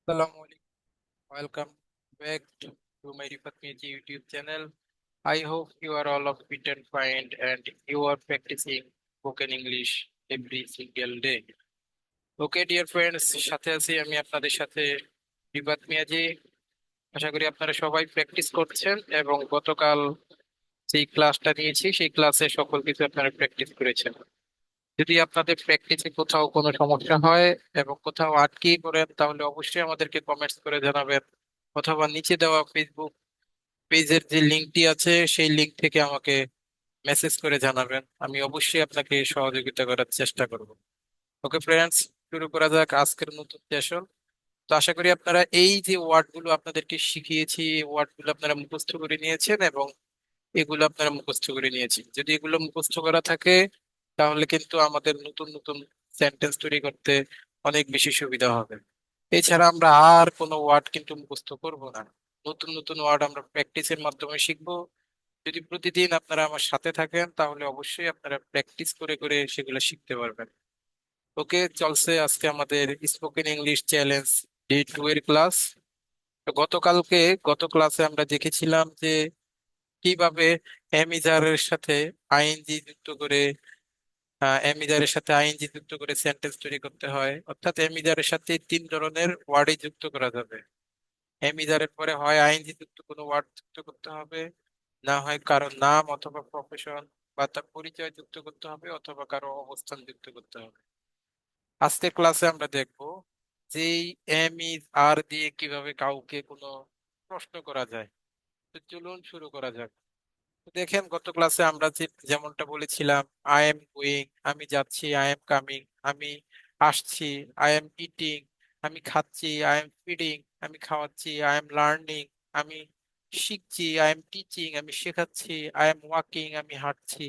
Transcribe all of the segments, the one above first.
Assalamu alaikum. Welcome back to my Rifat Meji YouTube channel. I hope you are all of fit and fine and you are practicing spoken English every single day. Okay, dear friends, সাথে আছি আমি আপনাদের সাথে রিফাত মিয়াজি। আশা করি আপনারা সবাই practice করছেন এবং গতকাল যেই ক্লাসটা নিয়েছি সেই ক্লাসে সকল কিছু আপনারা প্র্যাকটিস করেছেন। যদি আপনাদের প্র্যাকটিসে কোথাও কোনো সমস্যা হয় এবং কোথাও আটকে পড়েন তাহলে অবশ্যই আমাদেরকে কমেন্টস করে জানাবেন, অথবা নিচে দেওয়া ফেসবুক পেজের যে লিঙ্কটি আছে সেই লিঙ্ক থেকে আমাকে মেসেজ করে জানাবেন। আমি অবশ্যই আপনাকে সহযোগিতা করার চেষ্টা করব। ওকে ফ্রেন্ডস, শুরু করা যাক আজকের নতুন সেশন। তো আশা করি আপনারা এই যে ওয়ার্ডগুলো আপনাদেরকে শিখিয়েছি এই ওয়ার্ডগুলো আপনারা মুখস্থ করে নিয়েছেন এবং এগুলো আপনারা মুখস্থ করে নিয়েছেন। যদি এগুলো মুখস্থ করা থাকে তাহলে কিন্তু আমাদের নতুন নতুন সেন্টেন্স তৈরি করতে অনেক বেশি সুবিধা হবে। এছাড়া আমরা আর কোনো ওয়ার্ড কিন্তু মুখস্থ করব না, নতুন নতুন ওয়ার্ড আমরা প্র্যাকটিসের মাধ্যমে শিখবো। যদি প্রতিদিন আপনারা আমার সাথে থাকেন তাহলে অবশ্যই আপনারা প্র্যাকটিস করে করে সেগুলো শিখতে পারবেন। ওকে, চলছে আজকে আমাদের স্পোকেন ইংলিশ চ্যালেঞ্জ ডে 2 এর ক্লাস। তো গত ক্লাসে আমরা দেখেছিলাম যে কিভাবে অ্যামিজারের সাথে আইএনজি যুক্ত করে অ্যামিজারের সাথে আইএনজি যুক্ত করে সেন্টেন্স তৈরি করতে হয়, অর্থাৎ অ্যামিজারের সাথে তিন ধরনের ওয়ার্ডই যুক্ত করা যাবে। অ্যামিজারের পরে হয় আইএনজি যুক্ত কোনো ওয়ার্ড যুক্ত করতে হবে, না হয় কারো নাম অথবা প্রফেশন বা তার পরিচয় যুক্ত করতে হবে, অথবা কারো অবস্থান যুক্ত করতে হবে। আজকের ক্লাসে আমরা দেখব যে এম ইজ আর দিয়ে কিভাবে কাউকে কোনো প্রশ্ন করা যায়। তো চলুন শুরু করা যাক। তো দেখেন গত ক্লাসে আমরা যেমনটা বলেছিলাম, আই এম গোয়িং আমি যাচ্ছি, আই এম কামিং আমি আসছি, আই এম ইটিং আমি খাচ্ছি, আই এম ফিডিং আমি খাওয়াচ্ছি, আই এম লার্নিং আমি শিখছি, আই এম টিচিং আমি শেখাচ্ছি, আই এম ওয়াকিং আমি হাঁটছি।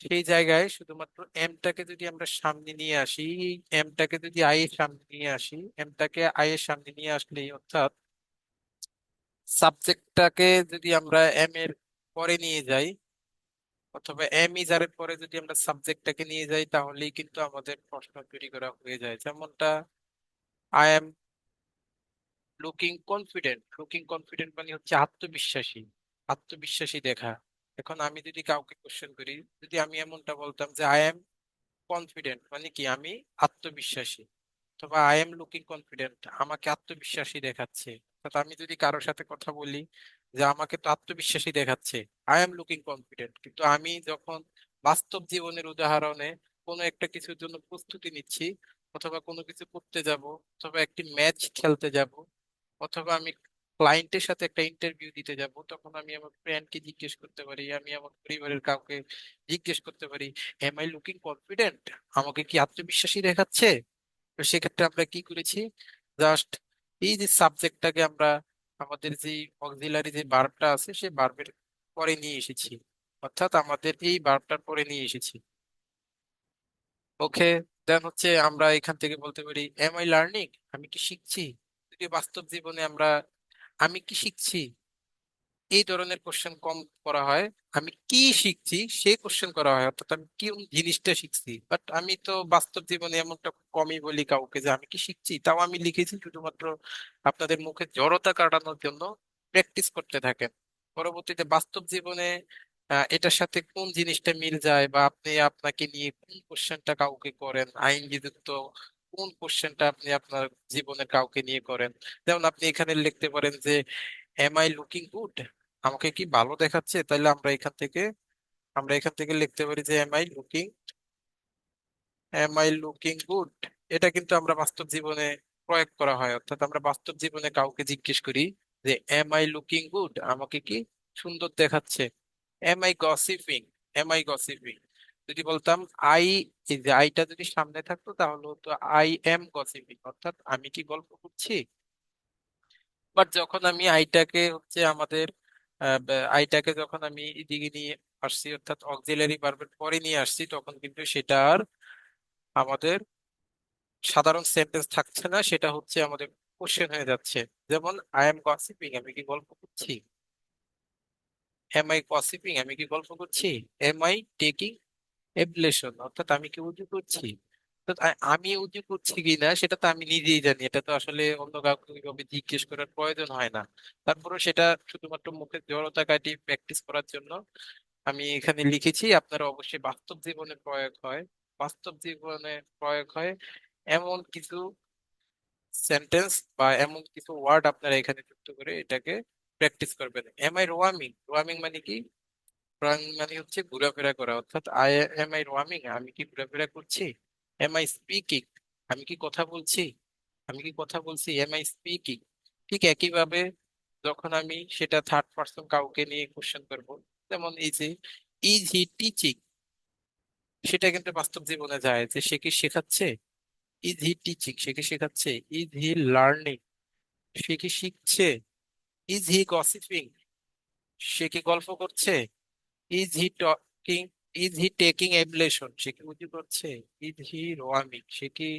সেই জায়গায় শুধুমাত্র এমটাকে যদি আমরা সামনে নিয়ে আসি, এমটাকে যদি আই এর সামনে নিয়ে আসি, এমটাকে আই এর সামনে নিয়ে আসলেই, অর্থাৎ সাবজেক্টটাকে যদি আমরা এম এর পরে নিয়ে যাই, অথবা এম ইজ আর এর পরে যদি আমরা সাবজেক্টটাকে নিয়ে যাই, তাহলেই কিন্তু আমাদের প্রশ্ন তৈরি করা হয়ে যায়। যেমনটা আই এম লুকিং কনফিডেন্ট মানে হচ্ছে আত্মবিশ্বাসী, আত্মবিশ্বাসী দেখা। এখন আমি যদি কাউকে কোশ্চেন করি, যদি আমি এমনটা বলতাম যে আই এম কনফিডেন্ট মানে কি আমি আত্মবিশ্বাসী, অথবা আই এম লুকিং কনফিডেন্ট আমাকে আত্মবিশ্বাসী দেখাচ্ছে। অর্থাৎ আমি যদি কারোর সাথে কথা বলি যে আমাকে তো আত্মবিশ্বাসী দেখাচ্ছে, আই এম লুকিং কনফিডেন্ট, কিন্তু আমি যখন বাস্তব জীবনের উদাহরণে কোনো একটা কিছুর জন্য প্রস্তুতি নিচ্ছি, অথবা কোনো কিছু করতে যাব, অথবা একটি ম্যাচ খেলতে যাব, অথবা আমি ক্লায়েন্টের সাথে একটা ইন্টারভিউ দিতে যাব, তখন আমি আমার ফ্রেন্ডকে জিজ্ঞেস করতে পারি, আমি আমার পরিবারের কাউকে জিজ্ঞেস করতে পারি, এম আই লুকিং কনফিডেন্ট, আমাকে কি আত্মবিশ্বাসী দেখাচ্ছে? তো সেক্ষেত্রে আমরা কি করেছি, জাস্ট এই যে সাবজেক্টটাকে আমরা আমাদের যে অক্সিলারি যে ভার্বটা আছে সেই ভার্বের পরে নিয়ে এসেছি, অর্থাৎ আমাদের এই ভার্বটার পরে নিয়ে এসেছি। ওকে, দেন হচ্ছে আমরা এখান থেকে বলতে পারি এম আই লার্নিং আমি কি শিখছি। যদি বাস্তব জীবনে আমরা আমি কি শিখছি এই ধরনের কোশ্চেন কম করা হয়, আমি কি শিখছি সেই কোশ্চেন করা হয়, অর্থাৎ আমি কি জিনিসটা শিখছি। বাট আমি তো বাস্তব জীবনে এমনটা খুব কমই বলি কাউকে যে আমি কি শিখছি, তাও আমি লিখেছি শুধুমাত্র আপনাদের মুখে জড়তা কাটানোর জন্য। প্র্যাকটিস করতে থাকেন, পরবর্তীতে বাস্তব জীবনে এটার সাথে কোন জিনিসটা মিল যায়, বা আপনি আপনাকে নিয়ে কোন কোশ্চেনটা কাউকে করেন আইনজি যুক্ত, কোন কোশ্চেনটা আপনি আপনার জীবনের কাউকে নিয়ে করেন। যেমন আপনি এখানে লিখতে পারেন যে এম আই লুকিং গুড, আমাকে কি ভালো দেখাচ্ছে, তাহলে আমরা এখান থেকে লিখতে পারি যে এম আই লুকিং গুড। এটা কিন্তু আমরা বাস্তব জীবনে প্রয়োগ করা হয়, অর্থাৎ আমরা বাস্তব জীবনে কাউকে জিজ্ঞেস করি যে এম আই লুকিং গুড, আমাকে কি সুন্দর দেখাচ্ছে। এম আই গসিপিং, যদি বলতাম আই, এই যে আইটা যদি সামনে থাকতো তাহলে হতো আই এম গসিপিং, অর্থাৎ আমি কি গল্প করছি। বাট যখন আমি আইটাকে হচ্ছে আমাদের আইটাকে যখন আমি এদিকে নিয়ে আসছি, অর্থাৎ অক্সিলারি ভার্বের পরে নিয়ে আসছি, তখন কিন্তু সেটা আর আমাদের সাধারণ সেন্টেন্স থাকছে না, সেটা হচ্ছে আমাদের কোশ্চেন হয়ে যাচ্ছে। যেমন আই এম গসিপিং আমি কি গল্প করছি, এম আই গসিপিং আমি কি গল্প করছি, এম আই টেকিং এবলেশন অর্থাৎ আমি কি উজু করছি। তো আমি উঁচু করছি কিনা সেটা তো আমি নিজেই জানি, এটা তো আসলে অন্য কাউকে ওইভাবে জিজ্ঞেস করার প্রয়োজন হয় না। তারপরে সেটা শুধুমাত্র মুখের জড়তা কাটিয়ে প্র্যাকটিস করার জন্য আমি এখানে লিখেছি। আপনারা অবশ্যই বাস্তব জীবনে প্রয়োগ হয়, বাস্তব জীবনে প্রয়োগ হয় এমন কিছু সেন্টেন্স বা এমন কিছু ওয়ার্ড আপনারা এখানে যুক্ত করে এটাকে প্র্যাকটিস করবেন। M I রোয়ামিং? রোয়ামিং মানে কি? রোয়ামিং মানে হচ্ছে ঘোরাফেরা করা, অর্থাৎ এম আই রোয়ামিং, আমি কি ঘোরাফেরা করছি? Am I speaking? আমি কি কথা বলছি? আমি কি কথা বলছি? Am I speaking? ঠিক একইভাবে যখন আমি সেটা থার্ড পার্সন কাউকে নিয়ে কোশ্চেন করব, যেমন এই যে ইজ হি টিচিং, সেটা কিন্তু বাস্তব জীবনে যায় যে সে কি শেখাচ্ছে? ইজ হি টিচিং, সে কি শেখাচ্ছে? ইজ হি লার্নিং, সে কি শিখছে? ইজ হি গসিপিং, সে কি গল্প করছে? Is he talking, is he taking ablution, সে কি উজু করছে? ইজ হি রোয়ামিং, সে কি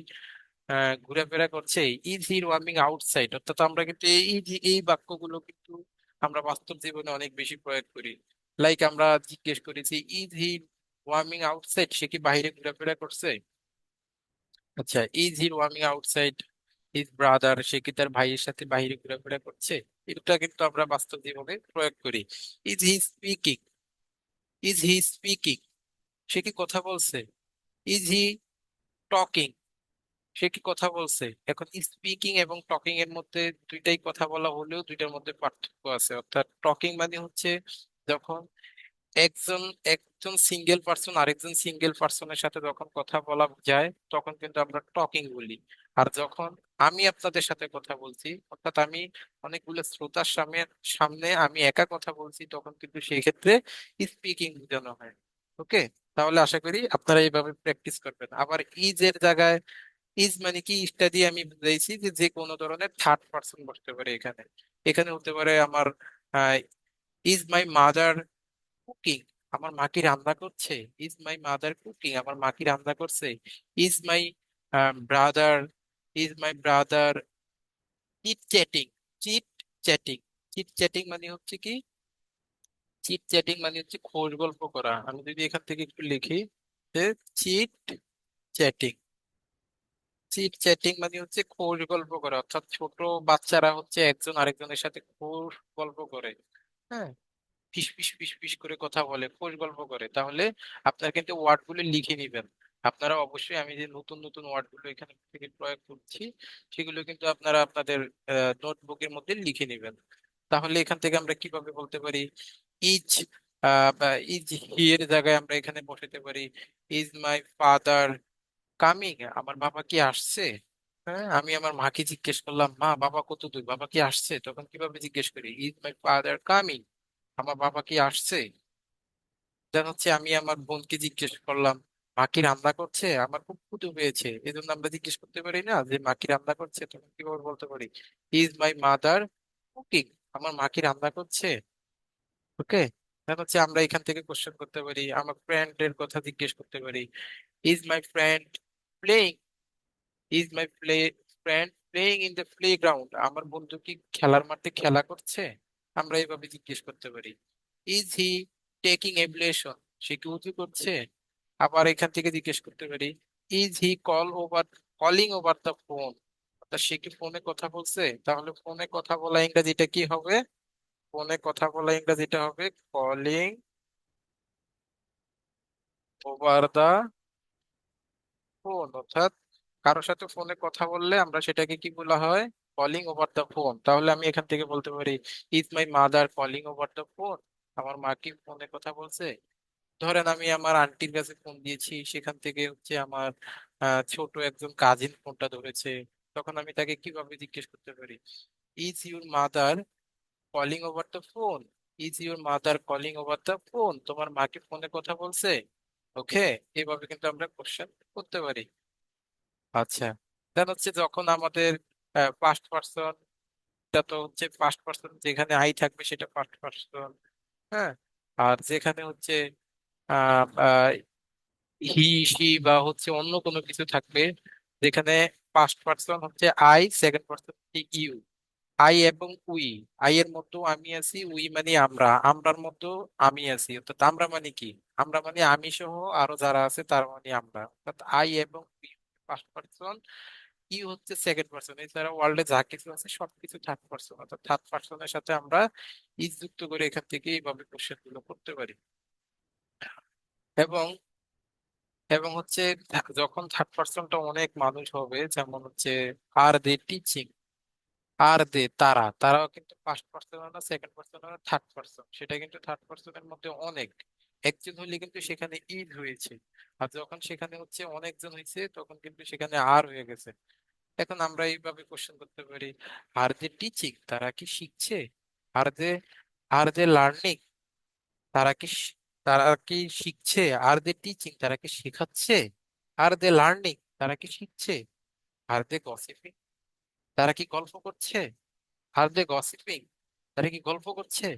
ঘোরাফেরা করছে? Is he roaming outside? অর্থাৎ আমরা কিন্তু এই বাক্যগুলো কিন্তু আমরা বাস্তব জীবনে অনেক বেশি প্রয়োগ করি। লাইক আমরা জিজ্ঞেস করেছি ইজ হি ওয়ার্মিং আউটসাইড, সে কি বাইরে ঘোরাফেরা করছে? আচ্ছা, is he warming outside his brother, সে কি তার ভাইয়ের সাথে বাইরে ঘোরাফেরা করছে? এটা কিন্তু আমরা বাস্তব জীবনে প্রয়োগ করি। Is he speaking, is he speaking, সে কি কথা বলছে? ইজ হি টকিং, সে কি কথা বলছে? এখন স্পিকিং এবং টকিং এর মধ্যে দুইটাই কথা বলা হলেও দুইটার মধ্যে পার্থক্য আছে। অর্থাৎ টকিং মানে হচ্ছে যখন একজন একজন সিঙ্গেল পার্সন আরেকজন সিঙ্গেল পার্সনের সাথে যখন কথা বলা যায় তখন কিন্তু আমরা টকিং বলি। আর যখন আমি আপনাদের সাথে কথা বলছি, অর্থাৎ আমি অনেকগুলো শ্রোতার সামনে সামনে আমি একা কথা বলছি, তখন কিন্তু সেই ক্ষেত্রে স্পিকিং বোঝানো হয়। ওকে, তাহলে আশা করি আপনারা এইভাবে প্র্যাকটিস করবেন। আবার ইজ এর জায়গায়, ইজ মানে কি স্টাডি, আমি বুঝাইছি যে যে কোনো ধরনের থার্ড পার্সন বসতে পারে এখানে। এখানে হতে পারে আমার ইজ মাই মাদার কুকিং, আমার মা কি রান্না করছে? ইজ মাই মাদার কুকিং, আমার মা কি রান্না করছে? Is my brother, is my brother chit chatting, chit chatting, chit chatting মানে হচ্ছে কি? চিট চ্যাটিং মানে হচ্ছে খোশ গল্প করা। আমি যদি এখান থেকে একটু লিখি যে চিট চ্যাটিং, চিট চ্যাটিং মানে হচ্ছে খোশ গল্প করা, অর্থাৎ ছোট বাচ্চারা হচ্ছে একজন আরেকজনের সাথে খোশ গল্প করে। হ্যাঁ, ফিস ফিস ফিস ফিস করে কথা বলে, খোশ গল্প করে। তাহলে আপনারা কিন্তু ওয়ার্ড গুলো লিখে নিবেন। আপনারা অবশ্যই আমি যে নতুন নতুন ওয়ার্ড গুলো এখানে থেকে প্রয়োগ করছি সেগুলো কিন্তু আপনারা আপনাদের নোটবুকের মধ্যে লিখে নিবেন। তাহলে এখান থেকে আমরা কিভাবে বলতে পারি? ইজ, বা ইজ হি এর জায়গায় আমরা এখানে বসাতে পারি ইজ মাই ফাদার কামিং, আমার বাবা কি আসছে? হ্যাঁ, আমি আমার মাকে জিজ্ঞেস করলাম মা বাবা কত দূর, বাবা কি আসছে? তখন কিভাবে জিজ্ঞেস করি? ইজ মাই ফাদার কামিং, আমার বাবা কি আসছে? দেন হচ্ছে আমি আমার বোনকে জিজ্ঞেস করলাম মা কি রান্না করছে, আমার খুব ক্ষুধা পেয়েছে, এই জন্য আমরা জিজ্ঞেস করতে পারি না যে মা কি রান্না করছে? তখন কিভাবে বলতে পারি? ইজ মাই মাদার কুকিং, আমার মা কি রান্না করছে? ওকে, দেন হচ্ছে আমরা এখান থেকে কোশ্চেন করতে পারি, আমার ফ্রেন্ডের কথা জিজ্ঞেস করতে পারি। Is my friend playing, is my friend playing in the playground, আমার বন্ধু কি খেলার মাঠে খেলা করছে? আমরা এইভাবে জিজ্ঞেস করতে পারি। ইজ হি টেকিং এবলেশন, সে কি উজু করছে? আবার এখান থেকে জিজ্ঞেস করতে পারি is he calling over the phone, অর্থাৎ সে কি ফোনে কথা বলছে? তাহলে ফোনে কথা বলা ইংরেজিটা কি হবে? ফোনে কথা বলা ইংরেজিটা হবে কলিং ওভার দা ফোন। অর্থাৎ কারোর সাথে ফোনে কথা বললে আমরা সেটাকে কি বলা হয়? Calling over the phone. তাহলে আমি এখান থেকে বলতে পারি is my mother calling over the phone, আমার মা কি ফোনে কথা বলছে? ধরেন আমি আমার আন্টির কাছে ফোন দিয়েছি, সেখান থেকে হচ্ছে আমার ছোট একজন কাজিন ফোনটা ধরেছে, তখন আমি তাকে কিভাবে জিজ্ঞেস করতে পারি? Is your mother calling over the phone, is your mother calling over the phone, তোমার মা কি ফোনে কথা বলছে? ওকে, এইভাবে কিন্তু আমরা কোশ্চেন করতে পারি। আচ্ছা, দেন হচ্ছে যখন আমাদের পাস্ট পার্সন, এটা তো হচ্ছে পাস্ট পার্সন, যেখানে আই থাকবে সেটা পাস্ট পার্সন। হ্যাঁ, আর যেখানে হচ্ছে হি সি বা হচ্ছে অন্য কোনো কিছু থাকবে, যেখানে ফার্স্ট পার্সন হচ্ছে আই, সেকেন্ড পার্সন হচ্ছে ইউ। আই এবং উই, আই এর মধ্যে আমি আছি, উই মানে আমরা, আমরার মধ্যে আমি আছি। অর্থাৎ আমরা মানে কি? আমরা মানে আমি সহ আরো যারা আছে তার মানে আমরা, অর্থাৎ আই এবং উই ফার্স্ট পার্সন, ইউ হচ্ছে সেকেন্ড পার্সন। এছাড়া ওয়ার্ল্ডে যা কিছু আছে সবকিছু থার্ড পার্সন, অর্থাৎ থার্ড পার্সনের সাথে আমরা ইজ যুক্ত করে এখান থেকে এইভাবে কোশ্চেন গুলো করতে পারি। এবং এবং হচ্ছে যখন থার্ড পার্সনটা অনেক মানুষ হবে, যেমন হচ্ছে আর দে টিচিং, আর দে তারা, তারাও কিন্তু ফার্স্ট পার্সন না, সেকেন্ড পার্সন না, থার্ড পার্সন। সেটা কিন্তু থার্ড পার্সনের মধ্যে অনেক একজন হলে কিন্তু সেখানে ইজ হয়েছে, আর যখন সেখানে হচ্ছে অনেকজন হয়েছে তখন কিন্তু সেখানে আর হয়ে গেছে। এখন আমরা এইভাবে কোশ্চেন করতে পারি, আর দে টিচিং, তারা কি শিখছে? আর দে আর দে লার্নিং, তারা কি তারা কি শিখছে? আর দে টিচিং, তারা কি শেখাচ্ছে? আর দে লার্নিং, তারা কি শিখছে? আর দে গসিপিং, তারা কি গল্প করছে? আর দে গসিপিং, তারা কি গল্প করছে?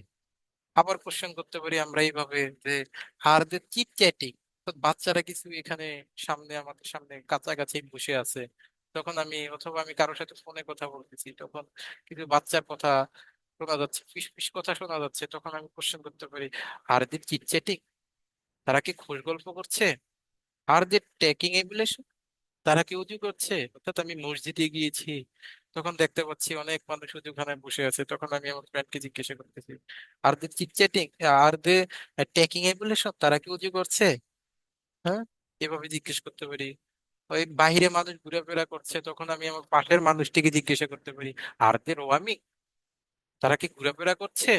আবার কোশ্চেন করতে পারি আমরা এইভাবে যে আর দে চিট চ্যাটিং, বাচ্চারা কিছু এখানে সামনে, আমাদের সামনে কাছাকাছি বসে আছে, তখন আমি অথবা আমি কারোর সাথে ফোনে কথা বলতেছি, তখন কিছু বাচ্চার কথা শোনা যাচ্ছে, ফিস ফিস কথা শোনা যাচ্ছে, তখন আমি কোশ্চেন করতে পারি আর দে চিট চ্যাটিং, তারা কি খোশ গল্প করছে? আর দে টেকিং এবিলেশন, তারা কি উজু করছে? অর্থাৎ আমি মসজিদে গিয়েছি, তখন দেখতে পাচ্ছি অনেক মানুষ উজুখানায় বসে আছে, তখন আমি আমার ফ্রেন্ডকে জিজ্ঞাসা করতেছি আর দে চিট চ্যাটিং, আর দে টেকিং এবিলেশন, তারা কি উজু করছে? হ্যাঁ, এভাবে জিজ্ঞেস করতে পারি। ওই বাইরে মানুষ ঘোরাফেরা করছে, তখন আমি আমার পাশের মানুষটিকে জিজ্ঞাসা করতে পারি আর দে রোয়ামিং, তারা কি ঘোরাফেরা করছে?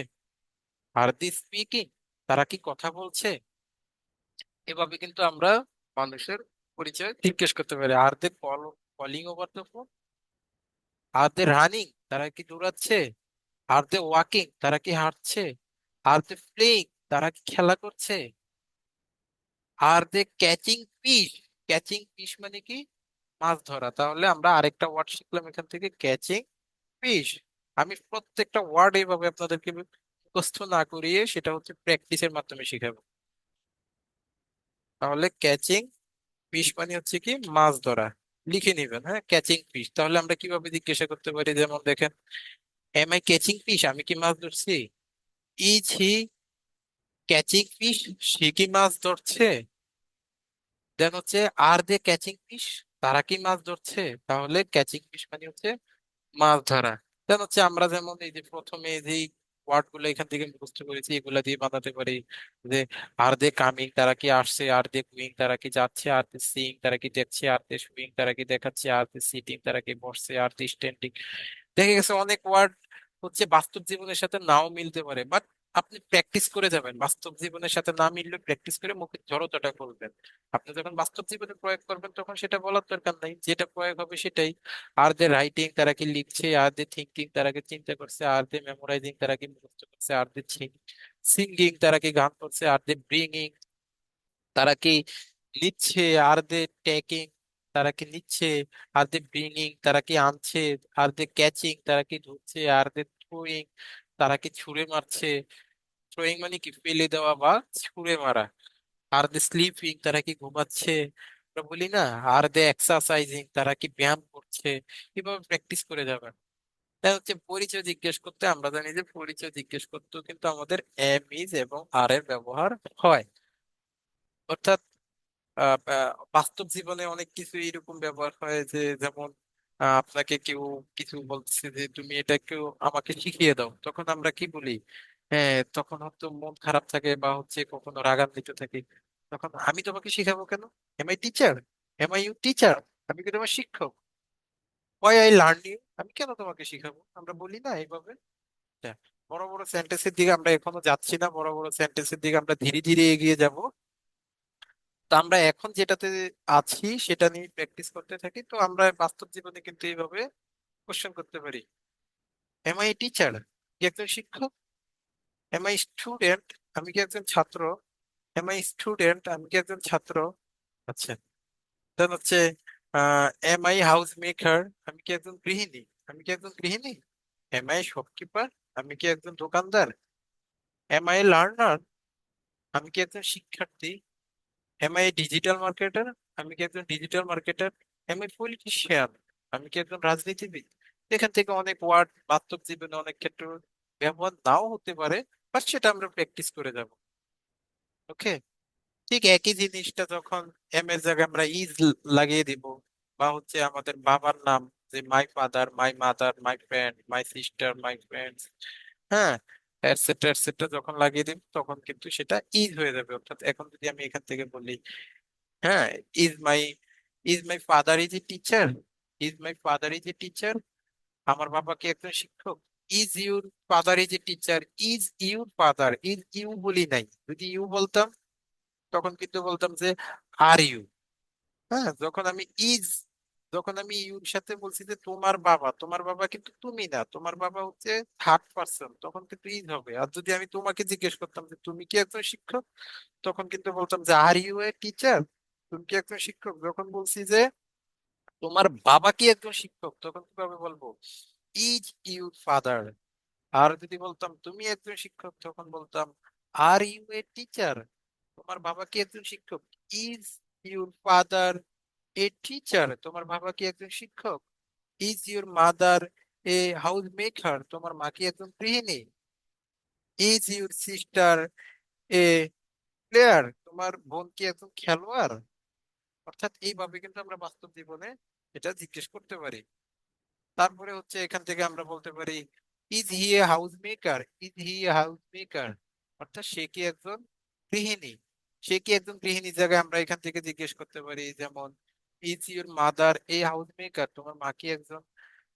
আর দে স্পিকিং, তারা কি কথা বলছে? এভাবে কিন্তু আমরা মানুষের পরিচয় জিজ্ঞেস করতে পারি। Are they calling over the phone, are they running, তারা কি দৌড়াচ্ছে? আর দে ওয়াকিং, তারা কি হাঁটছে? আর দে প্লেইং, তারা কি খেলা করছে? আর দে ক্যাচিং ফিশ, ক্যাচিং ফিশ মানে কি? মাছ ধরা। তাহলে আমরা আরেকটা ওয়ার্ড শিখলাম এখান থেকে, ক্যাচিং ফিশ। আমি প্রত্যেকটা ওয়ার্ড এইভাবে আপনাদেরকে মুখস্থ না করিয়ে সেটা হচ্ছে প্র্যাকটিসের মাধ্যমে শিখাবো। তাহলে ক্যাচিং ফিশ মানে হচ্ছে কি? মাছ ধরা। লিখে নিবেন, হ্যাঁ, ক্যাচিং ফিশ। তাহলে আমরা কিভাবে জিজ্ঞাসা করতে পারি, যেমন দেখেন, এম আই ক্যাচিং ফিশ, আমি কি মাছ ধরছি? ইজ হি ক্যাচিং ফিশ, সে কি মাছ ধরছে? দেন হচ্ছে আর দে ক্যাচিং ফিশ, তারা কি মাছ ধরছে? তাহলে ক্যাচিং ফিশ মানে হচ্ছে মাছ ধরা। দেন হচ্ছে আমরা যেমন এই যে প্রথমে যে ওয়ার্ড গুলো এখান থেকে মুখস্থ করেছি এগুলা দিয়ে বানাতে পারি যে আর দে কামিং, তারা কি আসছে? আর দে গোয়িং, তারা কি যাচ্ছে? আর দে সিইং, তারা কি দেখছে? আর দে শুইং, তারা কি দেখাচ্ছে? আর দে সিটিং, তারা কি বসছে? আর দে স্ট্যান্ডিং। দেখে গেছে অনেক ওয়ার্ড হচ্ছে বাস্তব জীবনের সাথে নাও মিলতে পারে, বাট আপনি প্র্যাকটিস করে যাবেন, বাস্তব জীবনের সাথে না মিললে প্র্যাকটিস করে মুখে জড়তাটা করবেন। আপনি যখন বাস্তব জীবনে প্রয়োগ করবেন তখন সেটা বলার দরকার নাই, যেটা প্রয়োগ হবে সেটাই। আর দে রাইটিং, তারা কি লিখছে? আর দে থিঙ্কিং, তারা কি চিন্তা করছে? আর দে মেমোরাইজিং, তারা কি মুখস্থ করছে? আর দে সিঙ্গিং, তারা কি গান করছে? আর দে ব্রিঙ্গিং, তারা কি নিচ্ছে? আর দে টেকিং, তারা কি নিচ্ছে? আর দে ব্রিঙ্গিং, তারা কি আনছে? আর দে ক্যাচিং, তারা কি ধরছে? আর দে থ্রোয়িং, তারা কি ছুঁড়ে মারছে? থ্রোয়িং মানে কি? ফেলে দেওয়া বা ছুঁড়ে মারা। আর দে স্লিপিং, তারা কি ঘুমাচ্ছে? আমরা বলি না আর দে এক্সারসাইজিং, তারা কি ব্যায়াম করছে? এভাবে প্র্যাকটিস করে যাবেন। তাই হচ্ছে পরিচয় জিজ্ঞেস করতে, আমরা জানি যে পরিচয় জিজ্ঞেস করতেও কিন্তু আমাদের এম ইজ এবং আর এর ব্যবহার হয়। অর্থাৎ বাস্তব জীবনে অনেক কিছু এরকম ব্যবহার হয় যে, যেমন আপনাকে কেউ কিছু বলছে যে তুমি এটা কেউ আমাকে শিখিয়ে দাও, তখন আমরা কি বলি? হ্যাঁ, তখন হয়তো মন খারাপ থাকে বা হচ্ছে কখনো রাগান্বিত থাকি, তখন আমি তোমাকে শিখাবো কেন? Am I teacher? Am I you teacher? আমি কি তোমার শিক্ষক? ওয়াই আই লার্ন ইউ, আমি কেন তোমাকে শিখাবো? আমরা বলি না এইভাবে? হ্যাঁ, বড় বড় সেন্টেন্সের দিকে আমরা এখনো যাচ্ছি না, বড় বড় সেন্টেন্সের দিকে আমরা ধীরে ধীরে এগিয়ে যাব। তো আমরা এখন যেটাতে আছি সেটা নিয়ে প্র্যাকটিস করতে থাকি, তো আমরা বাস্তব জীবনে কিন্তু এইভাবে কোশ্চেন করতে পারি। এম আই টিচার, কি একজন শিক্ষক? এম আই স্টুডেন্ট, আমি কি একজন ছাত্র? এম আই স্টুডেন্ট, আমি কি একজন ছাত্র? আচ্ছা, দেন হচ্ছে এম আই হাউস মেকার, আমি কি একজন গৃহিণী? আমি কি একজন গৃহিণী? এম আই শপকিপার, আমি কি একজন দোকানদার? এম আই লার্নার, আমি কি একজন শিক্ষার্থী? এম আই ডিজিটাল মার্কেটার, আমি কি একজন digital marketer? Am I politician, আমি কি একজন রাজনীতিবিদ? এখান থেকে অনেক ওয়ার্ড বাস্তব জীবনে অনেক ক্ষেত্রে ব্যবহার নাও হতে পারে, বাট সেটা আমরা প্র্যাকটিস করে যাব। ওকে, ঠিক একই জিনিসটা যখন এম এর জায়গায় আমরা ইজ লাগিয়ে দিব, বা হচ্ছে আমাদের বাবার নাম, যে my father, my mother, my friend, my sister, my friends, হ্যাঁ, এটসেট্রা এটসেট্রা যখন লাগিয়ে দিব তখন কিন্তু সেটা ইজ হয়ে যাবে। অর্থাৎ এখন যদি আমি এখান থেকে বলি, হ্যাঁ, is my is my father is a teacher, is my father is a teacher, আমার বাবা কি একজন শিক্ষক? Is your father is a teacher, is your father, is you বলি নাই, যদি ইউ বলতাম তখন কিন্তু বলতাম যে আর ইউ। হ্যাঁ, যখন আমি ইউর সাথে বলছি যে তোমার বাবা, তোমার বাবা কিন্তু তুমি না, তোমার বাবা হচ্ছে থার্ড পার্সন, তখন কিন্তু ইজ হবে। আর যদি আমি তোমাকে জিজ্ঞেস করতাম যে তুমি কি একজন শিক্ষক, তখন কিন্তু বলতাম যে আর ইউ এ টিচার, তুমি কি একজন শিক্ষক। যখন বলছি যে তোমার বাবা কি একজন শিক্ষক, তখন কিভাবে বলবো? Is your father. আর যদি বলতাম তুমি একজন শিক্ষক, তখন বলতাম আর ইউ এ টিচার, তোমার বাবা কি একজন শিক্ষক? Is your father a teacher, তোমার বাবা কি একজন শিক্ষক? Is your mother A house maker, তোমার মা কি একজন গৃহিণী? Is your sister a player, তোমার বোন কি একজন খেলোয়াড়? অর্থাৎ এইভাবে কিন্তু আমরা বাস্তব জীবনে এটা জিজ্ঞেস করতে পারি। তারপরে হচ্ছে এখান থেকে আমরা বলতে পারি is he A house maker, is he A house maker, অর্থাৎ সে কি একজন গৃহিণী, সে কি একজন গৃহিণী জায়গায় আমরা এখান থেকে জিজ্ঞেস করতে পারি, যেমন is your mother A house maker, তোমার মা কি একজন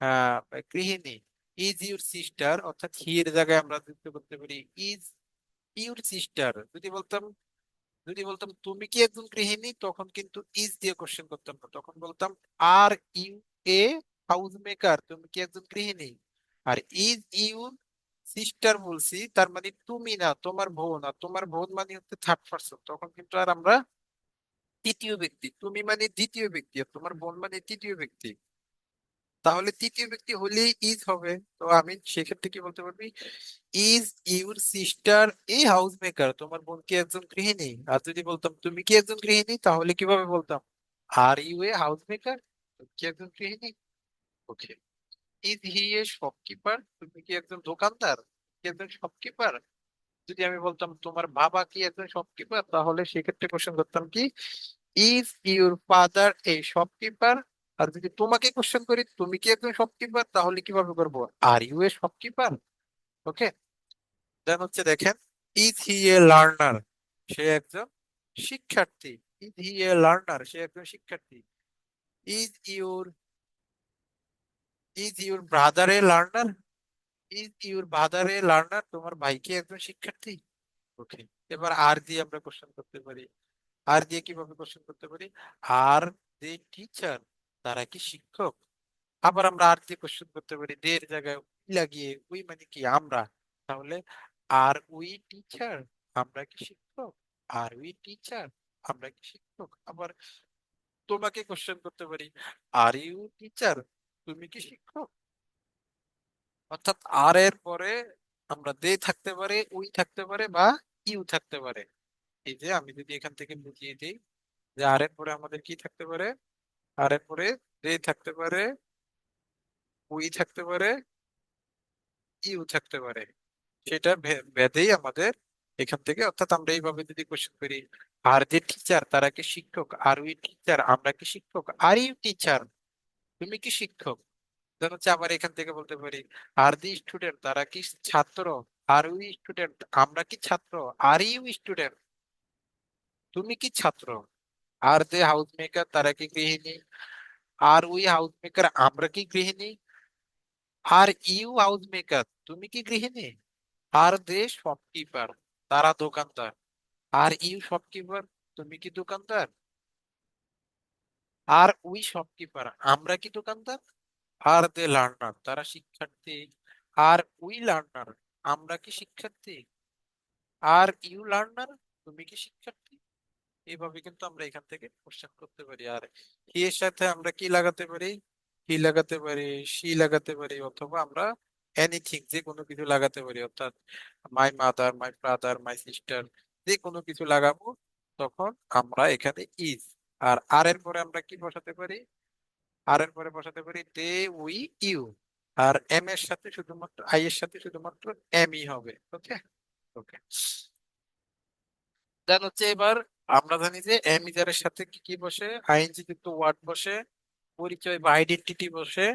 আহ গৃহিণী? ইজ ইউর সিস্টার, অর্থাৎ হি এর জায়গায় আমরা যুক্ত করতে পারি ইজ ইউর সিস্টার। যদি বলতাম তুমি কি একজন গৃহিণী, তখন কিন্তু ইজ দিয়ে কোশ্চেন করতাম না, তখন বলতাম are you a house maker, তুমি কি একজন গৃহিণী? আর ইজ ইউ সিস্টার বলছি, তার মানে তুমি না, তোমার বোন, আর তোমার বোন মানে হচ্ছে থার্ড পারসন, তখন কিন্তু আর আমরা তৃতীয় ব্যক্তি, তুমি মানে দ্বিতীয় ব্যক্তি আর তোমার বোন মানে তৃতীয় ব্যক্তি, তাহলে তৃতীয় ব্যক্তি হলেই ইজ হবে। তো আমি সেক্ষেত্রে কি বলতে পারবি, is your sister A house maker, তোমার বোন কি একজন গৃহিণী? আর যদি বলতাম তুমি কি একজন গৃহিণী, তাহলে কিভাবে বলতাম, are you a house maker, তুমি কি একজন গৃহিণী? ওকে। ইজ হি এ শপকিপার, তুমি কি একজন দোকানদার, কি একজন শপকিপার? যদি আমি বলতাম তোমার বাবা কি একজন শপকিপার, তাহলে সেক্ষেত্রে কোশ্চেন করতাম কি, is your father a shopkeeper? আর যদি তোমাকে কোশ্চেন করি তুমি কি একজন শপকিপার, তাহলে কিভাবে করবো, আর you A shopkeeper? Okay. Then হচ্ছে দেখেন, ইজ হি এ লার্নার, সে একজন শিক্ষার্থী, ইজ হি এ লার্নার, সে একজন শিক্ষার্থী। Is your is your brother A learner, is your brother A learner, তোমার ভাই কি একজন শিক্ষার্থী? ওকে। এবার আর দিয়ে আমরা কোশ্চেন করতে পারি, আর দিয়ে কিভাবে কোশ্চেন করতে পারি, আর দে টিচার, তারা কি শিক্ষক? আবার আমরা আর দিয়ে কোশ্চেন করতে পারি, দের জায়গায় উই লাগিয়ে, উই মানে কি আমরা, তাহলে আর উই টিচার, আমরা কি শিক্ষক? আর উই টিচার, আমরা কি শিক্ষক? আবার তোমাকে কোশ্চেন করতে পারি, আর ইউ টিচার, তুমি কি শিক্ষক? অর্থাৎ আর এর পরে আমরা দে থাকতে পারে, উই থাকতে পারে, বা ইউ থাকতে পারে। এই যে আমি যদি এখান থেকে বুঝিয়ে দিই যে আর এর পরে আমাদের কি থাকতে পারে, আর এর পরে দে থাকতে পারে, উই থাকতে পারে, ইউ থাকতে পারে, সেটা ভেদেই আমাদের এখান থেকে, অর্থাৎ আমরা এইভাবে যদি কোশ্চেন করি, আর যে টিচার তারা কি শিক্ষক, আর উই টিচার আমরা কি শিক্ষক, আর ইউ টিচার, তুমি কি শিক্ষক? দেন হচ্ছে আবার এখান থেকে বলতে পারি, আর দি স্টুডেন্ট, তারা কি ছাত্র, আর উই স্টুডেন্ট, আমরা কি ছাত্র, আর ইউ স্টুডেন্ট, তুমি কি ছাত্র? আর দে হাউস মেকার, তারা কি গৃহিণী, আর উই হাউস মেকার, আমরা কি গৃহিণী? আর ইউ হাউস মেকার, তুমি কি গৃহিণী? আর দে শপকিপার, তারা দোকানদার, আর ইউ শপকিপার, তুমি কি দোকানদার? আর উই শপকিপার, আমরা কি দোকানদার? আর দে লার্নার, তারা শিক্ষার্থী, আর উই লার্নার, আমরা কি শিক্ষার্থী? আর ইউ লার্নার, তুমি কি শিক্ষার্থী? এইভাবে কিন্তু আমরা এখান থেকে কোশ্চেন করতে পারি। আর হি এর সাথে আমরা কি লাগাতে পারি, হি লাগাতে পারি, শি লাগাতে পারি, অথবা আমরা এনিথিং যে কোনো কিছু লাগাতে পারি, অর্থাৎ my mother, my brother, my sister, যে কোনো কিছু লাগাবো, তখন আমরা এখানে ইজ। আর এর পরে আমরা কি বসাতে পারি, আর এর পরে বসাতে পারি দে, উই, ইউ। আর এম এর সাথে শুধুমাত্র, আই এর সাথে শুধুমাত্র এম ই হবে। ওকে। ওকে। দেন হচ্ছে এবার আমরা জানি যে এম ইজারের সাথে কি কি বসে, আইএনজি যুক্ত ওয়ার্ড বসে, পরিচয় বা আইডেন্টিটি বসে,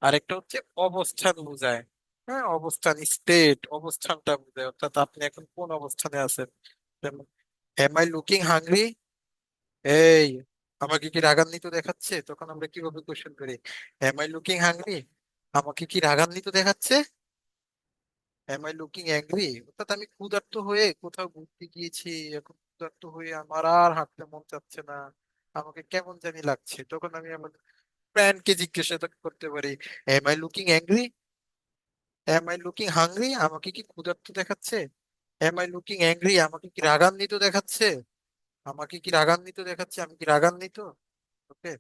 আর একটা হচ্ছে অবস্থান বোঝায়। হ্যাঁ, অবস্থান, স্টেট, অবস্থানটা বোঝায়, অর্থাৎ আপনি এখন কোন অবস্থানে আছেন। যেমন এম আই লুকিং হাংরি, এই আমাকে কি রাগান্বিত দেখাচ্ছে, তখন আমরা কিভাবে কোশ্চেন করি? এম আই লুকিং হাংরি, আমাকে কি রাগান্বিত দেখাচ্ছে? এম আই লুকিং অ্যাংরি, অর্থাৎ আমি ক্ষুধার্ত হয়ে কোথাও ঘুরতে গিয়েছি, এখন ক্ষুধার্ত হয়ে আমার আর হাঁটতে মন চাচ্ছে না, আমাকে কেমন জানি লাগছে, তখন আমি আমার ফ্রেন্ডকে জিজ্ঞাসা করতে পারি, am I looking angry, am I looking hungry, আমাকে কি ক্ষুধার্ত দেখাচ্ছে? এম আই লুকিং অ্যাংরি, আমাকে কি রাগান্বিত দেখাচ্ছে? আমাকে কি রাগান্বিত দেখাচ্ছে, আমি কি রাগান্বিত? ওকে।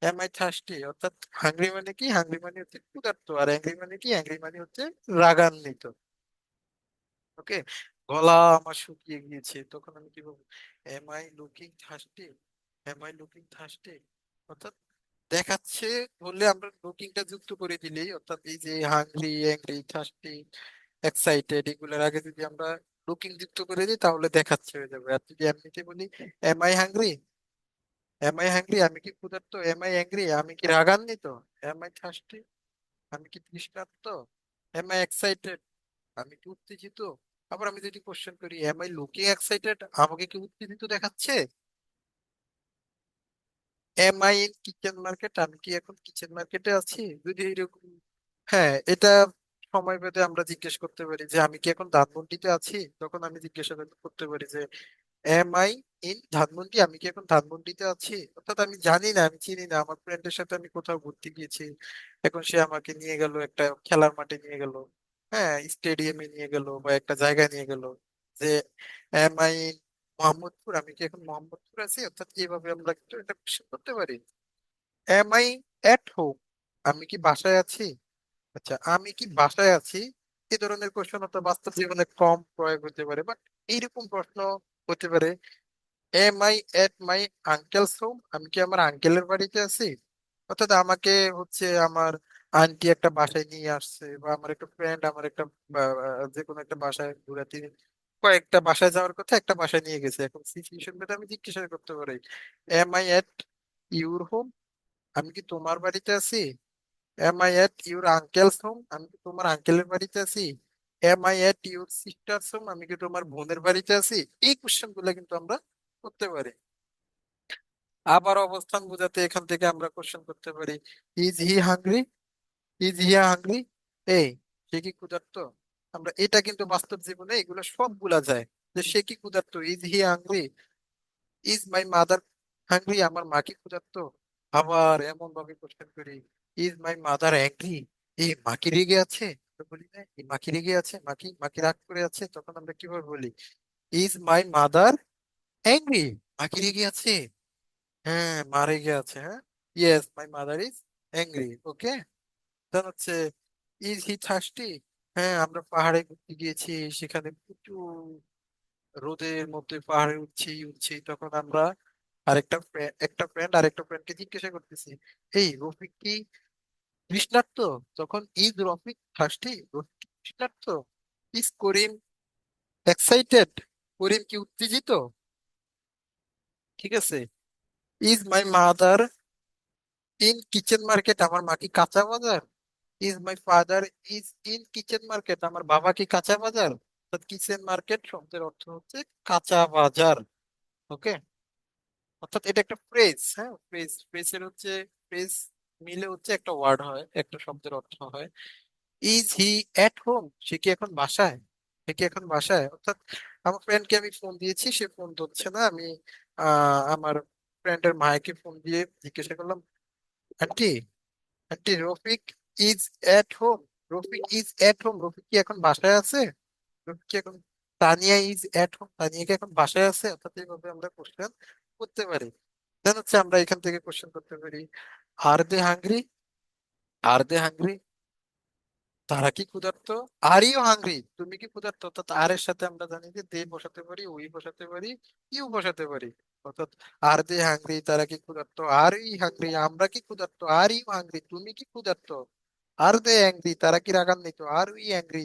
এম আই থার্স্টি, অর্থাৎ হাংরি মানে কি, হাংরি মানে হচ্ছে ক্ষুধার্ত, আর অ্যাংরি মানে কি, অ্যাংরি মানে হচ্ছে রাগান্বিত। ওকে। গলা আমার শুকিয়ে গিয়েছে, তখন আমি কি বলবো? Am I looking thirsty, am I looking thirsty, অর্থাৎ দেখাচ্ছে বললে আমরা লুকিংটা যুক্ত করে দিলেই, অর্থাৎ এই যে হাংরি, অ্যাংরি, থার্স্টি, এক্সাইটেড, এগুলোর আগে যদি আমরা লুকিং যুক্ত করে দিই তাহলে দেখাচ্ছে হয়ে যাবে। আর যদি এমনিতে বলি am I hungry, am I hungry, আমি কি ক্ষুধার্ত? এম আই অ্যাংরি, আমি কি রাগান্বিত? এম আই থার্স্টি, আমি কি তৃষ্ণার্ত? এম আই এক্সাইটেড, আমি কি উত্তেজিত? আবার আমি যদি কোশ্চেন করি এম আই লুকিং এক্সাইটেড, আমাকে কি উত্তেজিত দেখাচ্ছে? Am I in kitchen market, আমি কি এখন কিচেন মার্কেটে আছি, যদি এরকম। হ্যাঁ, এটা সময় ভেদে আমরা জিজ্ঞেস করতে পারি যে আমি কি এখন ধানমন্ডিতে আছি, তখন আমি জিজ্ঞাসা করতে পারি যে এম আই ইন ধানমন্ডি, আমি কি এখন ধানমন্ডিতে আছি, অর্থাৎ আমি জানি না, আমি চিনি না, আমার ফ্রেন্ডের সাথে আমি কোথাও ঘুরতে গিয়েছি, এখন সে আমাকে নিয়ে গেল একটা খেলার মাঠে নিয়ে গেল, হ্যাঁ স্টেডিয়ামে নিয়ে গেল বা একটা জায়গায় নিয়ে গেল, যে এম আই ইন মোহাম্মদপুর, আমি কি এখন মোহাম্মদপুর আছি, অর্থাৎ এইভাবে আমরা কিন্তু এটা কোশ্চেন করতে পারি। এম আই এট হোম, আমি কি বাসায় আছি? আচ্ছা, আমি কি বাসায় আছি, এই ধরনের কোশ্চেন তো বাস্তব জীবনে কম প্রয়োগ হতে পারে, বাট এইরকম প্রশ্ন হতে পারে। Am I at my uncle's home, আমি কি আমার আঙ্কেলের বাড়িতে আছি, অর্থাৎ আমাকে হচ্ছে আমার আন্টি একটা বাসায় নিয়ে আসছে, বা আমার একটা ফ্রেন্ড আমার একটা যে কোনো একটা বাসায় ঘুরাতে, কয়েকটা বাসায় যাওয়ার কথা, একটা বাসায় নিয়ে গেছে, এখন সিচুয়েশন ভেদে আমি জিজ্ঞাসা করতে পারি am I at your home, আমি কি তোমার বাড়িতে আছি? Am I at your uncle's home, আমি কি তোমার আঙ্কেলের বাড়িতে আছি? Am I at your sister's home, আমি কি তোমার বোনের বাড়িতে আছি? এই কোশ্চেন গুলো কিন্তু আমরা করতে পারি। আবার অবস্থান বোঝাতে এখান থেকে আমরা কোশ্চেন করতে পারি, is he hungry, is he hungry, এই সে কি ক্ষুধার্ত? আমরা এটা কিন্তু বাস্তব জীবনে এগুলো সব বলা যায়, যে সে কি ক্ষুধার্ত, is he hungry, is my mother hungry, আমার মা কি ক্ষুধার্ত? আবার এমন ভাবে কোশ্চেন করি, ইজ মাই মাদার অ্যাংরি, এই মা কি রেগে আছে? আমরা বলি না এই মা কি রেগে আছে, মা কি রাগ করে আছে, তখন আমরা কিভাবে বলি? ইজ মাই মাদার অ্যাংরি, মা কি রেগে আছে? হ্যাঁ, মা রেগে আছে, হ্যাঁ। Yes, my mother is angry. Okay. Then হচ্ছে ইজ হি থার্স্টি, হ্যাঁ আমরা পাহাড়ে ঘুরতে গিয়েছি, সেখানে প্রচুর রোদের মধ্যে পাহাড়ে উঠছি উঠছি, তখন আমরা একটা ফ্রেন্ড আরেকটা ফ্রেন্ডকে জিজ্ঞাসা করতেছি, এই রফিক কি তৃষ্ণার্ত? তখন ইজ রফিক থার্স্টি, রফিক কি তৃষ্ণার্ত? ইজ করিম এক্সাইটেড, করিম কি উত্তেজিত? ঠিক আছে। Is my mother in kitchen market, আমার মা কি কাঁচা বাজার? Is my father is in kitchen market, আমার বাবা কি কাঁচা বাজার? কিচেন মার্কেট শব্দের অর্থ হচ্ছে কাঁচা বাজার। ওকে। অর্থাৎ এটা একটা ফ্রেজ, হ্যাঁ ফ্রেজ, ফ্রেজের হচ্ছে ফ্রেজ মিলে হচ্ছে একটা ওয়ার্ড হয়, একটা শব্দের অর্থ হয়। ইজ হি এট হোম, সে কি এখন বাসায়? সে কি এখন বাসায়, অর্থাৎ আমার ফ্রেন্ডকে আমি ফোন দিয়েছি, সে ফোন ধরছে না, আমি আমার ফ্রেন্ডের মাকে ফোন দিয়ে জিজ্ঞাসা করলাম, aunty, aunty Rafiq is at home, Rafiq is at home, Rafiq কি এখন বাসায় আছে? রফিক কি এখন, Tania is at home, Tania কি এখন বাসায় আছে? অর্থাৎ এইভাবে আমরা কোশ্চেন করতে পারি। দেন হচ্ছে আমরা এখান থেকে কোশ্চেন করতে পারি, are they hungry, R they hungry, তারা কি ক্ষুধার্ত? আর ইউ হাংরি, তুমি কি ক্ষুধার্ত? অর্থাৎ আর এর সাথে আমরা জানি যে দে বসাতে পারি, উই বসাতে পারি, ইউ বসাতে পারি, অর্থাৎ আর দে হাংরি, তারা কি ক্ষুধার্ত? আর ইউ হাংরি, আমরা কি ক্ষুধার্ত? আর ইউ হাংরি, তুমি কি ক্ষুধার্ত? আর দে অ্যাংরি, তারা কি রাগান্বিত? Are we angry,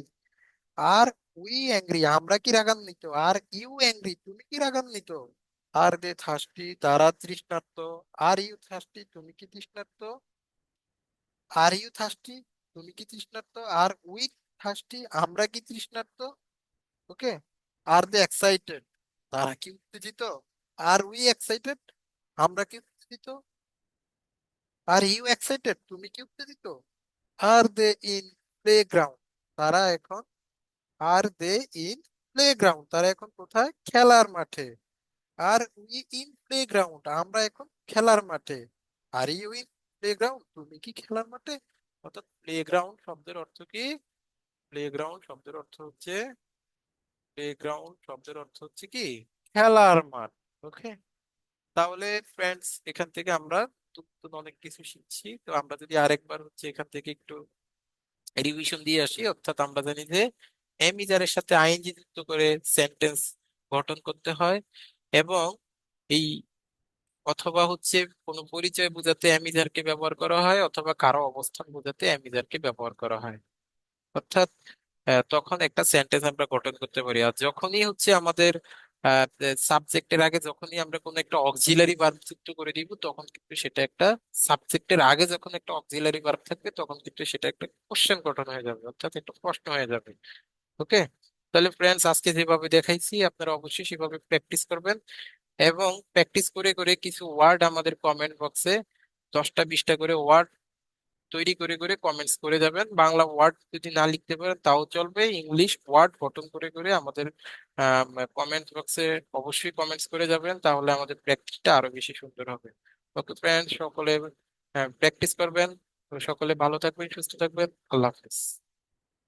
are we angry, আমরা কি রাগান্বিত? আর ইউ অ্যাংরি, তুমি কি রাগান্বিত? আর দে থার্স্টি, তারা তৃষ্ণার্ত। আর ইউ থার্স্টি, তুমি কি তৃষ্ণার্ত? আর ইউ থার্স্টি, তুমি কি তৃষ্ণার্ত? আর উই থার্স্টি, আমরা কি তৃষ্ণার্ত? ওকে। আর দে এক্সাইটেড, তারা কি উত্তেজিত? আর উই এক্সাইটেড, আমরা কি উত্তেজিত? আর ইউ এক্সাইটেড, তুমি কি উত্তেজিত? আর দে ইন প্লেগ্রাউন্ড, তারা এখন, আর দে ইন প্লেগ্রাউন্ড, তারা এখন কোথায়? খেলার মাঠে। আর উই ইন প্লেগ্রাউন্ড, আমরা এখন খেলার মাঠে। আর ইউ ইন প্লেগ্রাউন্ড, তুমি কি খেলার মাঠে? অর্থাৎ প্লেগ্রাউন্ড শব্দের অর্থ কি? প্লেগ্রাউন্ড শব্দের অর্থ হচ্ছে, প্লেগ্রাউন্ড শব্দের অর্থ হচ্ছে কি? খেলার মাঠ। ওকে। তাহলে ফ্রেন্ডস, এখান থেকে আমরা নতুন অনেক কিছু শিখছি। তো আমরা যদি আরেকবার হচ্ছে এখান থেকে একটু রিভিশন দিয়ে আসি, অর্থাৎ আমরা জানি যে এমিজারের সাথে আইএনজি যুক্ত করে সেন্টেন্স গঠন করতে হয়, এবং এই অথবা হচ্ছে কোনো পরিচয় বোঝাতে অ্যামিজারকে ব্যবহার করা হয়, অথবা কারো অবস্থান বোঝাতে অ্যামিজারকে ব্যবহার করা হয়। অর্থাৎ তখন একটা সেন্টেন্স আমরা গঠন করতে পারি। আর যখনই হচ্ছে আমাদের সাবজেক্টের আগে যখনই আমরা কোনো একটা অক্সিলারি ভার্ব যুক্ত করে দিব, তখন কিন্তু সেটা একটা, সাবজেক্টের আগে যখন একটা অক্সিলারি ভার্ব থাকবে তখন কিন্তু সেটা একটা কোশ্চেন গঠন হয়ে যাবে, অর্থাৎ একটা প্রশ্ন হয়ে যাবে। ওকে। তাহলে ফ্রেন্ডস, আজকে যেভাবে দেখাইছি আপনারা অবশ্যই সেভাবে প্র্যাকটিস করবেন, এবং প্র্যাকটিস করে করে কিছু ওয়ার্ড আমাদের কমেন্ট বক্সে 10টা 20টা করে ওয়ার্ড তৈরি করে করে কমেন্টস করে যাবেন। বাংলা ওয়ার্ড যদি না লিখতে পারেন তাও চলবে, ইংলিশ ওয়ার্ড গঠন করে করে আমাদের কমেন্ট বক্সে অবশ্যই কমেন্টস করে যাবেন, তাহলে আমাদের প্র্যাকটিসটা আরো বেশি সুন্দর হবে। ওকে ফ্রেন্ড, সকলে প্র্যাকটিস করবেন। তো সকলে ভালো থাকবেন, সুস্থ থাকবেন। আল্লাহ হাফেজ।